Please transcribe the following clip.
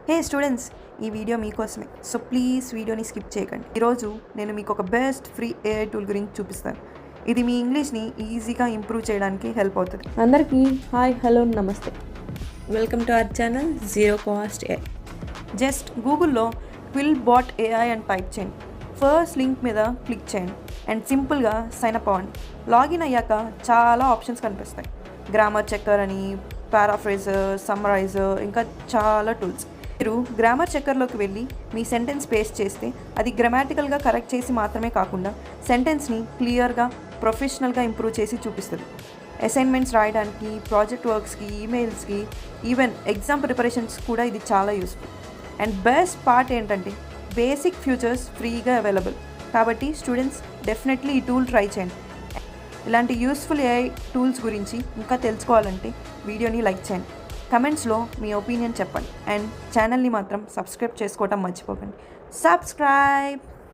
హే students, ఈ video మీకోసమే. So please వీడియోని స్కిప్ చేయకండి. ఈరోజు నేను మీకు ఒక బెస్ట్ ఫ్రీ ఏఐ టూల్ గురించి చూపిస్తాను. ఇది మీ ఇంగ్లీష్ని ఈజీగా ఇంప్రూవ్ చేయడానికి హెల్ప్ అవుతుంది. అందరికీ హాయ్ హలో నమస్తే. Welcome to our channel zero cost AI. Just గూగుల్లో క్విల్ బాట్ ఏఐ అని టైప్ చేయండి. ఫస్ట్ లింక్ మీద క్లిక్ చేయండి అండ్ సింపుల్గా సైన్ అప్ అవ్వండి. లాగిన్ అయ్యాక చాలా ఆప్షన్స్ కనిపిస్తాయి. గ్రామర్ చెక్కర్ అని, పారాఫ్రేజర్, సమ్మరైజర్, ఇంకా చాలా టూల్స్. మీరు గ్రామర్ చెక్కర్లోకి వెళ్ళి మీ సెంటెన్స్ పేస్ట్ చేస్తే అది గ్రామాటికల్గా కరెక్ట్ చేసి మాత్రమే కాకుండా సెంటెన్స్ని క్లియర్గా, ప్రొఫెషనల్గా ఇంప్రూవ్ చేసి చూపిస్తుంది. అసైన్మెంట్స్ రాయడానికి, ప్రాజెక్ట్ వర్క్స్కి, ఈమెయిల్స్కి, ఈవెన్ ఎగ్జామ్ ప్రిపరేషన్స్ కూడా ఇది చాలా యూస్ఫుల్. అండ్ బెస్ట్ పార్ట్ ఏంటంటే బేసిక్ ఫీచర్స్ ఫ్రీగా అవైలబుల్. కాబట్టి స్టూడెంట్స్ డెఫినెట్లీ ఈ టూల్ ట్రై చేయండి. ఇలాంటి యూస్ఫుల్ ఏఐ టూల్స్ గురించి ఇంకా తెలుసుకోవాలంటే వీడియోని లైక్ చేయండి, కమెంట్స్లో మీ ఒపీనియన్ చెప్పండి అండ్ ఛానల్ని మాత్రం సబ్స్క్రైబ్ చేసుకోవటం మర్చిపోకండి. సబ్స్క్రైబ్.